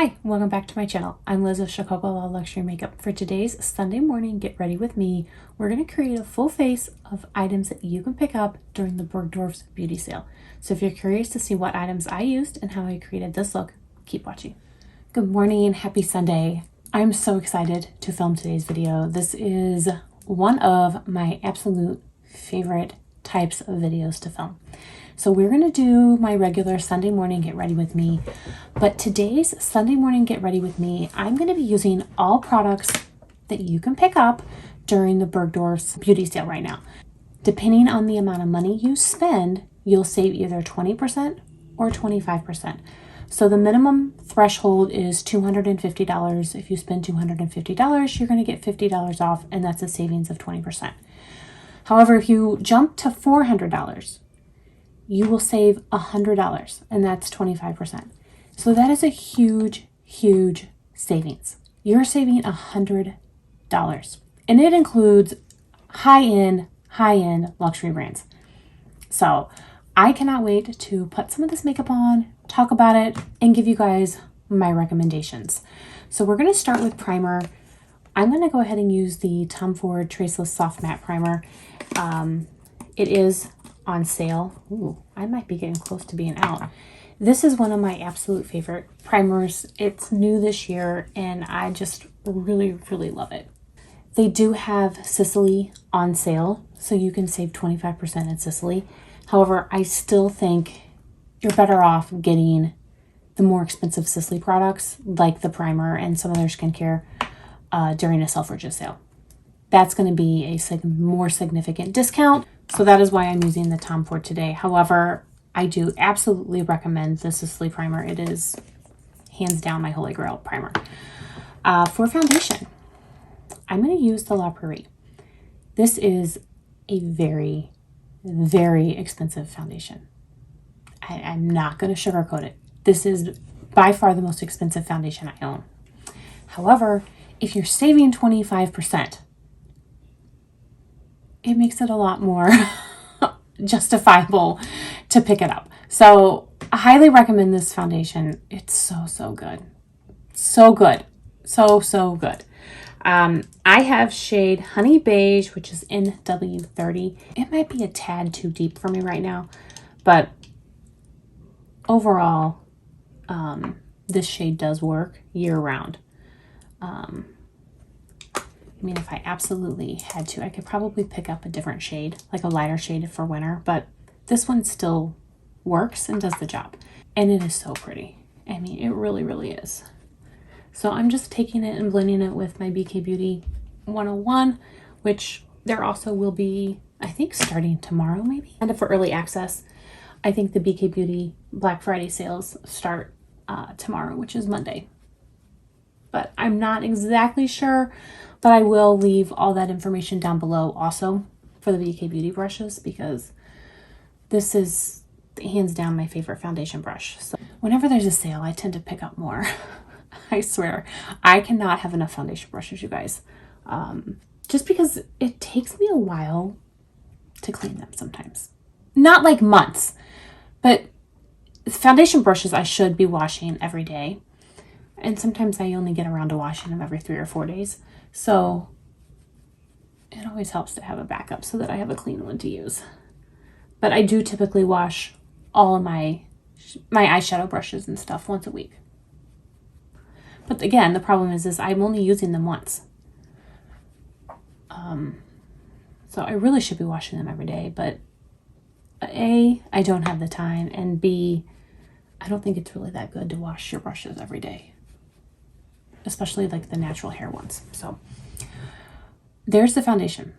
Hi, welcome back to my channel. I'm Liz of Chicago Law Luxury Makeup. For today's Sunday morning Get Ready With Me, we're going to create a full face of items that you can pick up during the Bergdorf's beauty sale. So if you're curious to see what items I used and how I created this look, keep watching. Good morning and happy Sunday. I'm so excited to film today's video. This is one of my absolute favorite types of videos to film. So we're going to do my regular Sunday morning Get Ready With Me, but today's Sunday morning Get Ready With Me, I'm going to be using all products that you can pick up during the Bergdorf's beauty sale right now. Depending on the amount of money you spend, you'll save either 20% or 25%. So the minimum threshold is $250. If you spend $250, you're going to get $50 off, and that's a savings of 20%. However, if you jump to $400, you will save $100, and that's 25%. So that is a huge, huge savings. You're saving $100, and it includes high-end luxury brands. So I cannot wait to put some of this makeup on, talk about it, and give you guys my recommendations. So we're going to start with primer. I'm going to go ahead and use the Tom Ford Traceless Soft Matte Primer. It is on sale. Ooh, I might be getting close to being out. This is one of my absolute favorite primers. It's new this year, and I just really, really love it. They do have Sicily on sale, so you can save 25% in Sicily. However, I still think you're better off getting the more expensive Sicily products, like the primer and some of their skincare, during a Selfridges sale. That's going to be a more significant discount. So that is why I'm using the Tom Ford today. However, I do absolutely recommend the Sicily primer. It is hands down my holy grail primer. For foundation, I'm going to use the La Prairie. This is a very, very expensive foundation. I'm not going to sugarcoat it. This is by far the most expensive foundation I own. However, if you're saving 25%, it makes it a lot more justifiable to pick it up. So I highly recommend this foundation. It's so good. So good. So good. I have shade Honey Beige, which is in W30. It might be a tad too deep for me right now, but overall, this shade does work year round. I mean, if I absolutely had to, I could probably pick up a different shade, like a lighter shade for winter, but this one still works and does the job. And it is so pretty. I mean, it really, really is. So I'm just taking it and blending it with my BK Beauty 101, which there also will be, I think, starting tomorrow maybe. And for early access, I think the BK Beauty Black Friday sales start tomorrow, which is Monday. But I'm not exactly sure, but I will leave all that information down below also for the BK Beauty brushes, because this is hands down my favorite foundation brush. So whenever there's a sale, I tend to pick up more. I swear, I cannot have enough foundation brushes, you guys. Just because it takes me a while to clean them sometimes. Not like months, but foundation brushes I should be washing every day. And sometimes I only get around to washing them every 3 or 4 days. So it always helps to have a backup so that I have a clean one to use. But I do typically wash all of my eyeshadow brushes and stuff once a week. But again, the problem is I'm only using them once. So I really should be washing them every day. But A, I don't have the time. And B, I don't think it's really that good to wash your brushes every day, especially like the natural hair ones. So there's the foundation.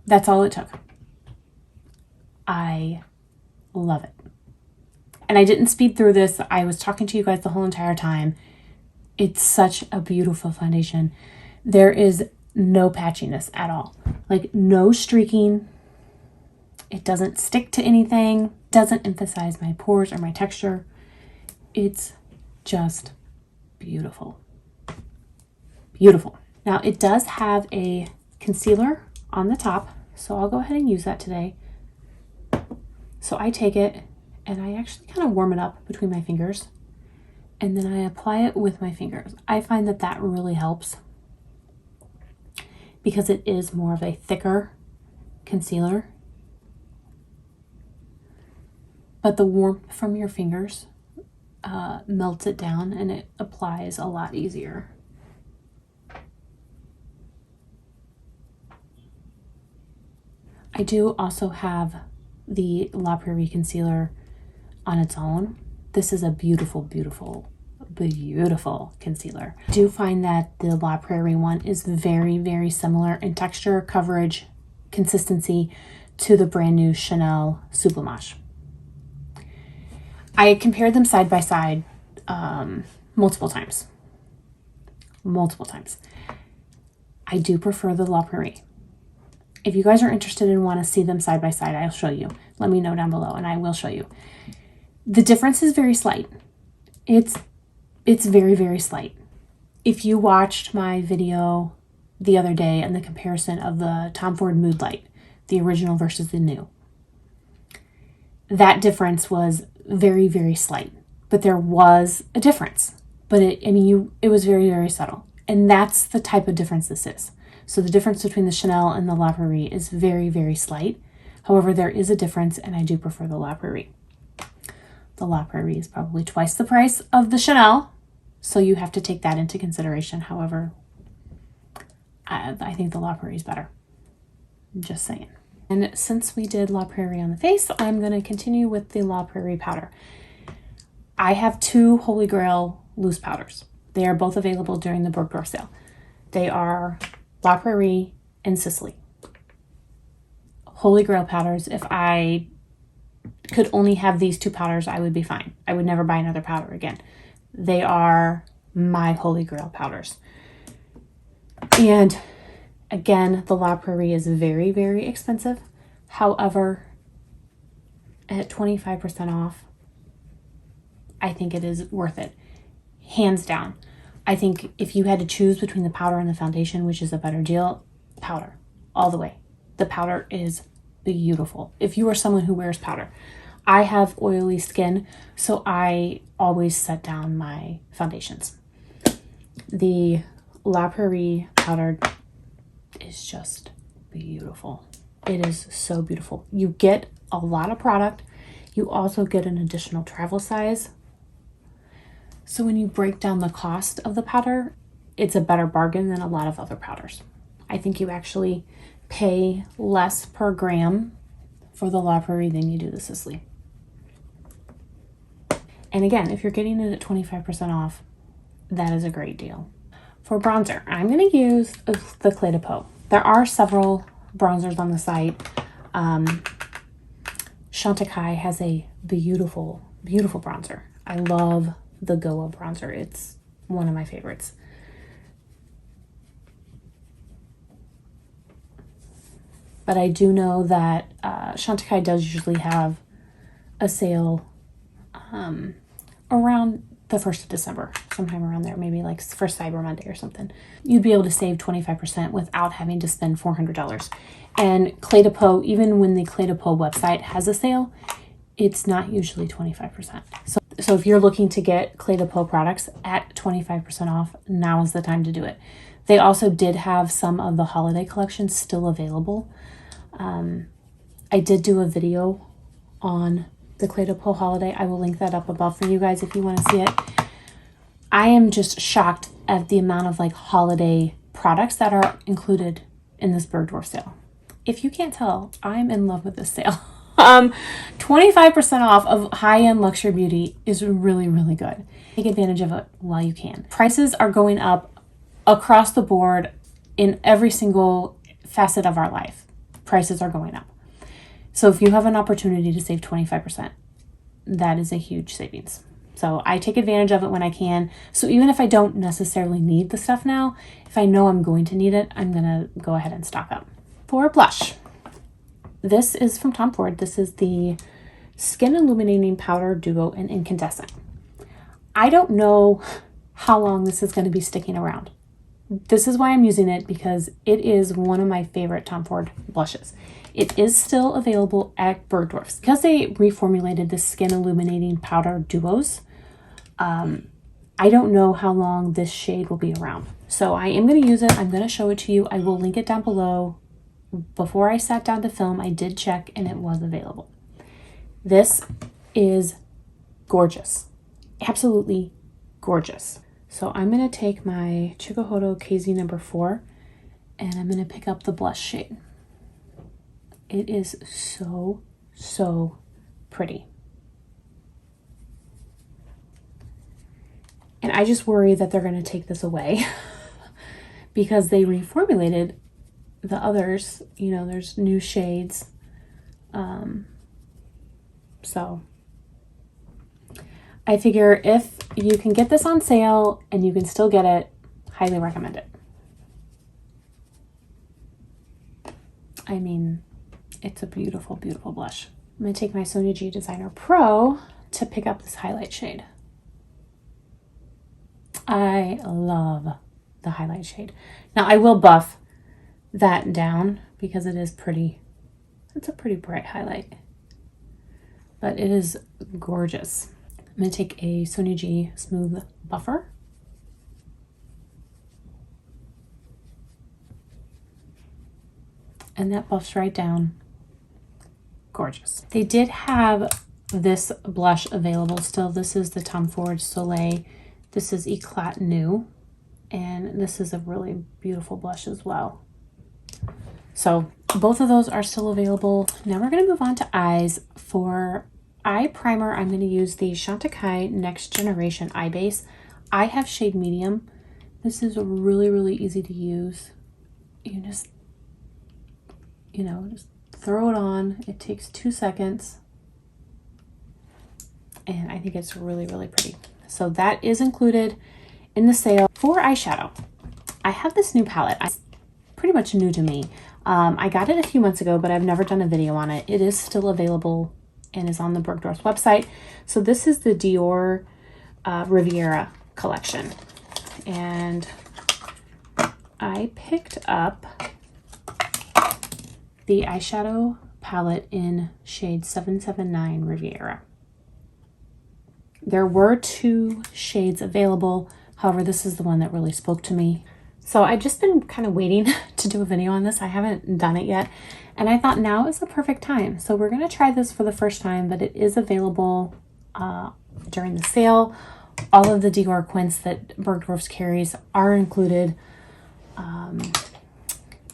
That's all it took. I love it. And I didn't speed through this. I was talking to you guys the whole entire time. It's such a beautiful foundation. There is no patchiness at all. Like no streaking. It doesn't stick to anything. Doesn't emphasize my pores or my texture. It's just beautiful. Beautiful. Now it does have a concealer on the top, so I'll go ahead and use that today. So I take it and I actually kind of warm it up between my fingers, and then I apply it with my fingers. I find that that really helps because it is more of a thicker concealer. But the warmth from your fingers melts it down and it applies a lot easier. I do also have the La Prairie concealer on its own. This is a beautiful, beautiful, beautiful concealer. I do find that the La Prairie one is very, very similar in texture, coverage, consistency to the brand new Chanel Sublimage. I compared them side by side multiple times. I do prefer the La Prairie. If you guys are interested and want to see them side by side, I'll show you. Let me know down below and I will show you. The difference is very slight. It's very, very slight. If you watched my video the other day and the comparison of the Tom Ford Mood Light, the original versus the new, that difference was very, very slight. But there was a difference. But it was very, very subtle. And that's the type of difference this is. So the difference between the Chanel and the La Prairie is very, very slight. However, there is a difference and I do prefer the La Prairie. The La Prairie is probably twice the price of the Chanel. So you have to take that into consideration. However, I think the La Prairie is better. I'm just saying. And since we did La Prairie on the face, I'm going to continue with the La Prairie powder. I have two Holy Grail loose powders. They are both available during the Bergdorf sale. They are La Prairie and Sicily. Holy Grail powders. If I could only have these two powders, I would be fine. I would never buy another powder again. They are my Holy Grail powders. And again, the La Prairie is very, very expensive. However, at 25% off, I think it is worth it. Hands down. I think if you had to choose between the powder and the foundation, which is a better deal, powder, all the way. The powder is beautiful. If you are someone who wears powder. I have oily skin, so I always set down my foundations. The La Prairie powder is just beautiful. It is so beautiful. You get a lot of product. You also get an additional travel size. So when you break down the cost of the powder, it's a better bargain than a lot of other powders. I think you actually pay less per gram for the La Prairie than you do the Sicily. And again, if you're getting it at 25% off, that is a great deal. For bronzer, I'm going to use the Clé de Peau. There are several bronzers on the site. Chantecaille has a beautiful, beautiful bronzer. I love the Goa bronzer. It's one of my favorites. But I do know that Chantecaille does usually have a sale around the 1st of December, sometime around there, maybe like for Cyber Monday or something. You'd be able to save 25% without having to spend $400. And Clé de Peau, even when the Clé de Peau website has a sale, it's not usually 25%. So if you're looking to get Clé de Peau products at 25% off, now is the time to do it. They also did have some of the holiday collections still available. I did do a video on the Clé de Peau holiday. I will link that up above for you guys if you want to see it. I am just shocked at the amount of like holiday products that are included in this Bergdorf sale. If you can't tell, I'm in love with this sale. 25% off of high-end luxury beauty is really, really good. Take advantage of it while you can. Prices are going up across the board in every single facet of our life. Prices are going up. So if you have an opportunity to save 25%, that is a huge savings. So I take advantage of it when I can. So even if I don't necessarily need the stuff now, if I know I'm going to need it, I'm going to go ahead and stock up. For blush, this is from Tom Ford. This is the Skin Illuminating Powder Duo in Incandescent. I don't know how long this is going to be sticking around. This is why I'm using it, because it is one of my favorite Tom Ford blushes. It is still available at Bergdorf's. Because they reformulated the Skin Illuminating Powder Duos, I don't know how long this shade will be around. So I am going to use it. I'm going to show it to you. I will link it down below. Before I sat down to film, I did check and it was available. This is gorgeous. Absolutely gorgeous. So I'm going to take my Chikuhodo KZ number 4 and I'm going to pick up the blush shade. It is so, so pretty. And I just worry that they're going to take this away because they reformulated the others. You know, there's new shades. So I figure if you can get this on sale and you can still get it, highly recommend it. I mean, it's a beautiful, beautiful blush. I'm going to take my Sonia G Designer Pro to pick up this highlight shade. I love the highlight shade. Now I will buff that down because it is pretty, it's a pretty bright highlight, but it is gorgeous. I'm going to take a Sonia G Smooth Buffer. And that buffs right down. Gorgeous. They did have this blush available still. This is the Tom Ford Soleil. This is Eclat New. And this is a really beautiful blush as well. So both of those are still available. Now we're going to move on to eyes. For eye primer, I'm going to use the Chantecaille Next Generation Eye Base. I have shade medium. This is really, really easy to use. You just, you know, just throw it on. It takes 2 seconds. And I think it's really, really pretty. So that is included in the sale. For eyeshadow, I have this new palette. It's pretty much new to me. I got it a few months ago, but I've never done a video on it. It is still available and is on the Bergdorf website. So this is the Dior Riviera collection. And I picked up the eyeshadow palette in shade 779 Riviera. There were 2 shades available. However, this is the one that really spoke to me. So I've just been kind of waiting to do a video on this. I haven't done it yet. And I thought now is the perfect time. So we're going to try this for the first time, but it is available during the sale. All of the Dior Quints that Bergdorf's carries are included.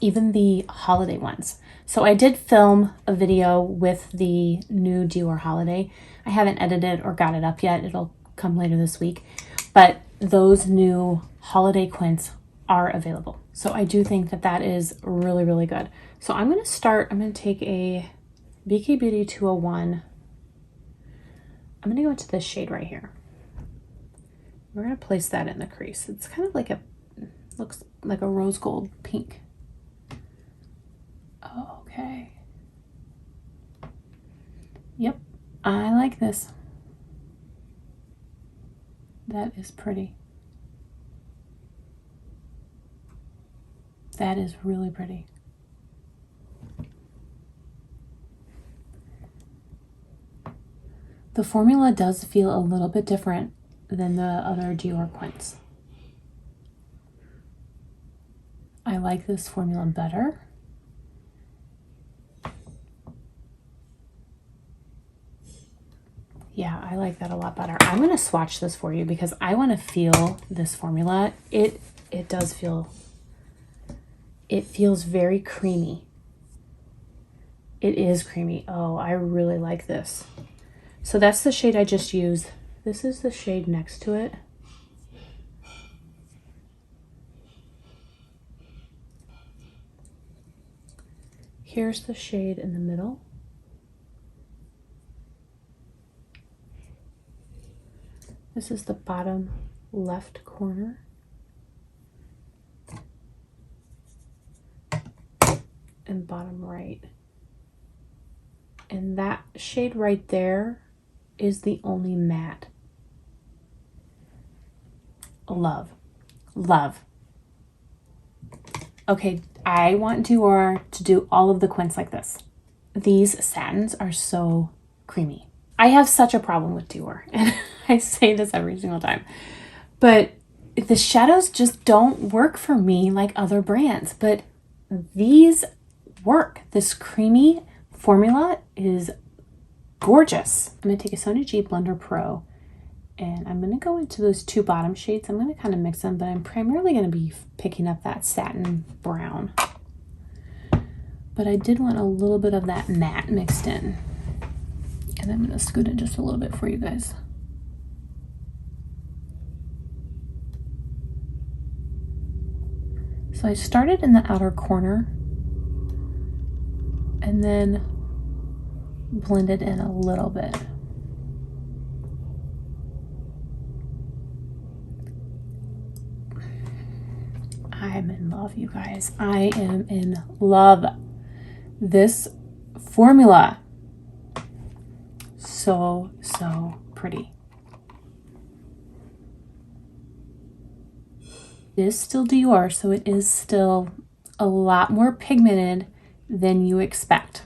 Even the holiday ones. So I did film a video with the new Dior Holiday. I haven't edited or got it up yet. It'll come later this week. But those new holiday quints are available. So I do think that that is really, really good. So I'm going to start, I'm going to take a BK Beauty 201. I'm going to go into this shade right here. We're going to place that in the crease. It's kind of like a, looks like a rose gold pink. Okay. Yep, I like this. That is pretty. That is really pretty. The formula does feel a little bit different than the other Dior Quints. I like this formula better. Yeah, I like that a lot better. I'm going to swatch this for you because I want to feel this formula. It does feel, it feels very creamy. It is creamy. Oh, I really like this. So that's the shade I just used. This is the shade next to it. Here's the shade in the middle. This is the bottom left corner. And bottom right. And that shade right there is the only matte. Love. Love. Okay, I want Dior to do all of the quints like this. These satins are so creamy. I have such a problem with Dior, and I say this every single time, But the shadows just don't work for me like other brands. But these work. This creamy formula is gorgeous. I'm going to take a Sony G Blender Pro, and I'm going to go into those two bottom shades. I'm going to kind of mix them, but I'm primarily going to be picking up that satin brown. But I did want a little bit of that matte mixed in. And I'm going to scoot it just a little bit for you guys. So I started in the outer corner and then blended in a little bit. I'm in love, you guys. I am in love. This formula, so pretty. It is still Dior, so it is still a lot more pigmented than you expect.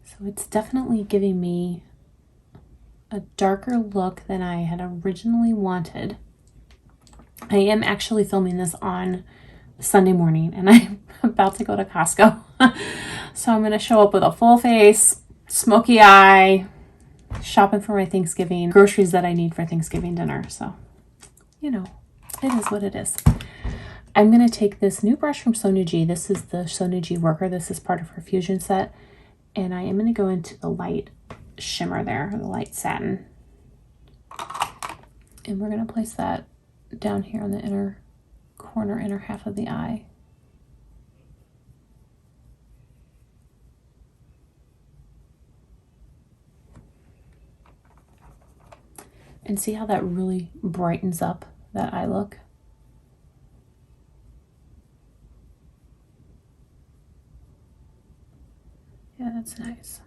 So it's definitely giving me a darker look than I had originally wanted. I am actually filming this on Sunday morning, and I'm about to go to Costco. So I'm going to show up with a full face, smoky eye, shopping for my Thanksgiving groceries that I need for Thanksgiving dinner. So, you know, it is what it is. I'm going to take this new brush from Sony G. This is the Sony G Worker. This is part of her Fusion set. And I am going to go into the light shimmer there, the light satin. And we're going to place that down here on the inner corner, inner half of the eye. And see how that really brightens up that eye look? Yeah, that's nice.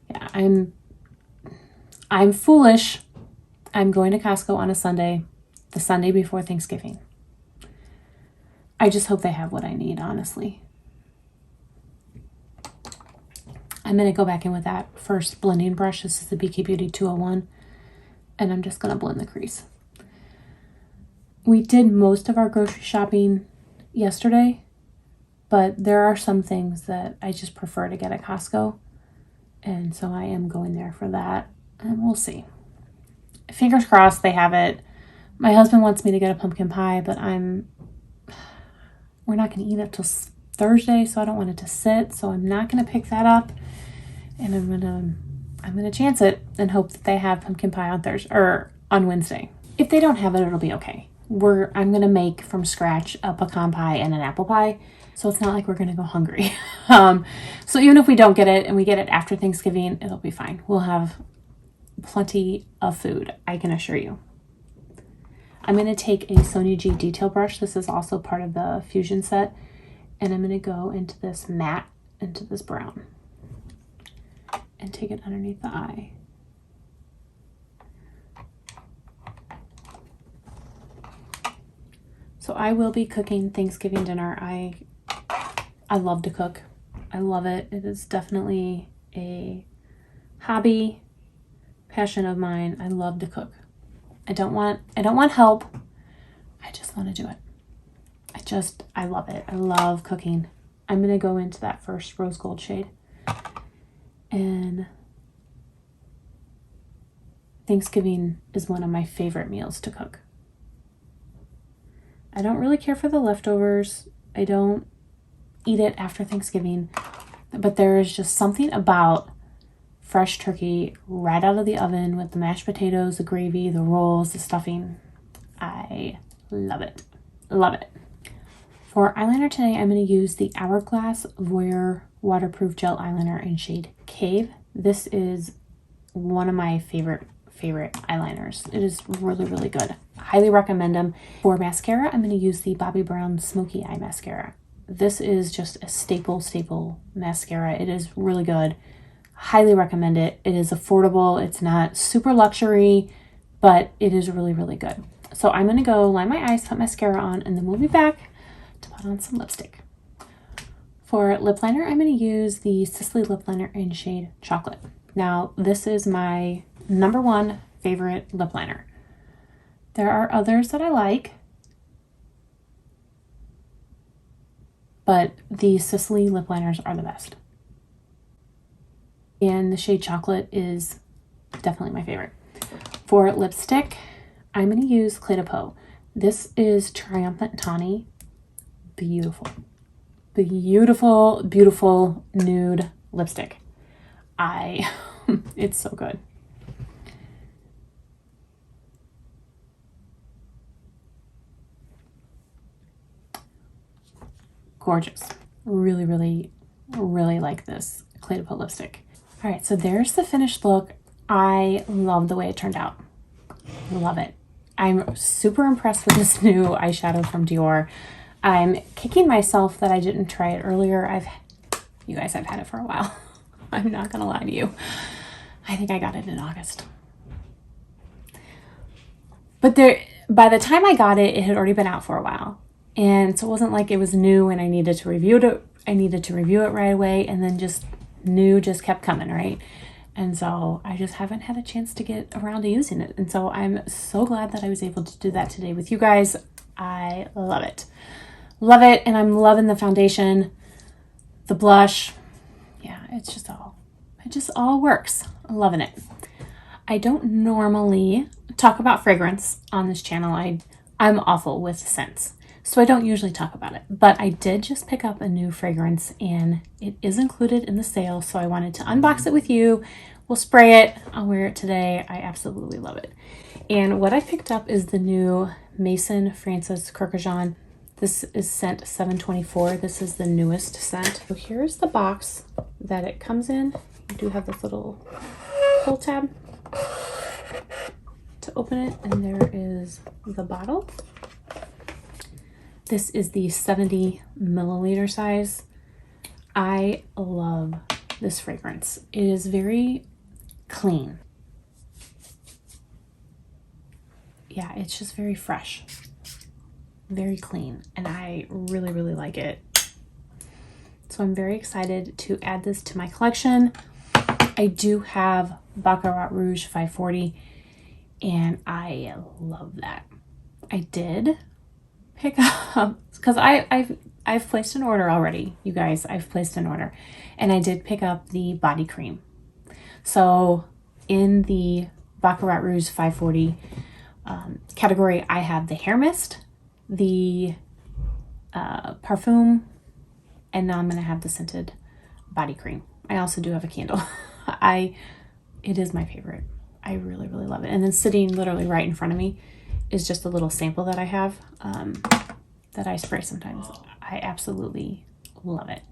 Yeah, I'm foolish. I'm going to Costco on a Sunday, the Sunday before Thanksgiving. I just hope they have what I need, honestly. I'm going to go back in with that first blending brush. This is the BK Beauty 201, and I'm just going to blend the crease. We did most of our grocery shopping yesterday, but there are some things that I just prefer to get at Costco, and so I am going there for that, and we'll see. Fingers crossed they have it. My husband wants me to get a pumpkin pie, but we're not going to eat it till Thursday, so I don't want it to sit, so I'm not going to pick that up. And I'm gonna chance it and hope that they have pumpkin pie on Thursday or on Wednesday. If they don't have it, it'll be okay. I'm gonna make from scratch a pecan pie and an apple pie, so it's not like we're gonna go hungry. So even if we don't get it and we get it after Thanksgiving, it'll be fine. We'll have plenty of food, I can assure you. I'm gonna take a Sony G detail brush. This is also part of the Fusion set, and I'm gonna go into this matte, into this brown, and take it underneath the eye. So I will be cooking Thanksgiving dinner. I love to cook. I love it. It is definitely a hobby, passion of mine. I love to cook. I don't want help. I just want to do it. I love it. I love cooking. I'm going to go into that first rose gold shade. And Thanksgiving is one of my favorite meals to cook. I don't really care for the leftovers. I don't eat it after Thanksgiving, but there is just something about fresh turkey right out of the oven with the mashed potatoes, the gravy, the rolls, the stuffing. I love it. Love it. For eyeliner today, I'm going to use the Hourglass Voyeur Waterproof Gel Eyeliner in shade Cave. This is one of my favorite eyeliners. It is really, really good. Highly recommend them. For mascara, I'm going to use the Bobbi Brown Smoky Eye Mascara. This is just a staple mascara. It is really good. Highly recommend it. It is affordable. It's not super luxury, but it is really, really good. So I'm going to go line my eyes, put mascara on, and then we'll be back to put on some lipstick. For lip liner, I'm going to use the Sisley lip liner in shade Chocolate. Now, this is my #1 favorite lip liner. There are others that I like, but the Sicily lip liners are the best. And the shade Chocolate is definitely my favorite. For lipstick, I'm going to use Clé de Peau. This is Triumphant Tawny. Beautiful. Beautiful, beautiful nude lipstick. It's so good. Gorgeous. Really, really, really like this Clé de Peau lipstick. All right, so there's the finished look. I love the way it turned out. Love it. I'm super impressed with this new eyeshadow from Dior. I'm kicking myself that I didn't try it earlier. You guys, I've had it for a while. I'm not gonna lie to you. I think I got it in August. But by the time I got it, it had already been out for a while. And so it wasn't like it was new and I needed to review it. I needed to review it right away, and then just kept coming, right? And so I just haven't had a chance to get around to using it. And so I'm so glad that I was able to do that today with you guys. I love it. Love it. And I'm loving the foundation, the blush. Yeah, it just all works. I'm loving it. I don't normally talk about fragrance on this channel. I'm awful with scents, so I don't usually talk about it. But I did just pick up a new fragrance, and it is included in the sale, so I wanted to unbox it with you. We'll spray it. I'll wear it today. I absolutely love it. And what I picked up is the new Maison Francis Kurkdjian. This is scent 724. This is the newest scent. So here's the box that it comes in. You do have this little pull tab to open it, and there is the bottle. This is the 70 milliliter size. I love this fragrance. It is very clean. Yeah, it's just very fresh, very clean, and I really, really like it. So I'm very excited to add this to my collection. I do have Baccarat Rouge 540, and I love that. I did pick up, because I've placed an order already, you guys. I've placed an order, and I did pick up the body cream. So in the Baccarat Rouge 540 category, I have the hair mist, the parfum, and now I'm going to have the scented body cream. I also do have a candle. It is my favorite. I really, really love it. And then sitting literally right in front of me is just a little sample that I have that I spray sometimes. I absolutely love it.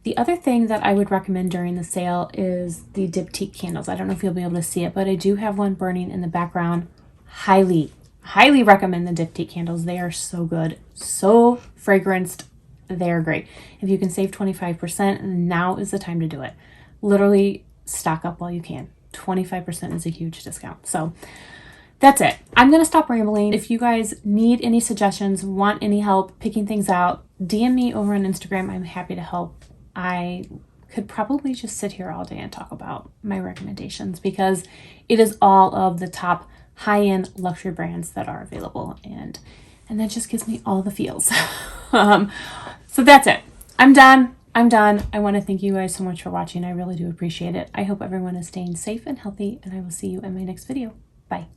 The other thing that I would recommend during the sale is the diptyque candles. I don't know if you'll be able to see it, but I do have one burning in the background. Highly, highly recommend the diptyque candles. They are so good, so fragranced. They're great. If you can save 25%, now is the time to do it. Literally stock up while you can. 25% is a huge discount. So that's it. I'm going to stop rambling. If you guys need any suggestions, want any help picking things out, DM me over on Instagram. I'm happy to help. I could probably just sit here all day and talk about my recommendations, because it is all of the top high-end luxury brands that are available, and that just gives me all the feels. So that's it. I'm done. I want to thank you guys so much for watching. I really do appreciate it. I hope everyone is staying safe and healthy, and I will see you in my next video. Bye.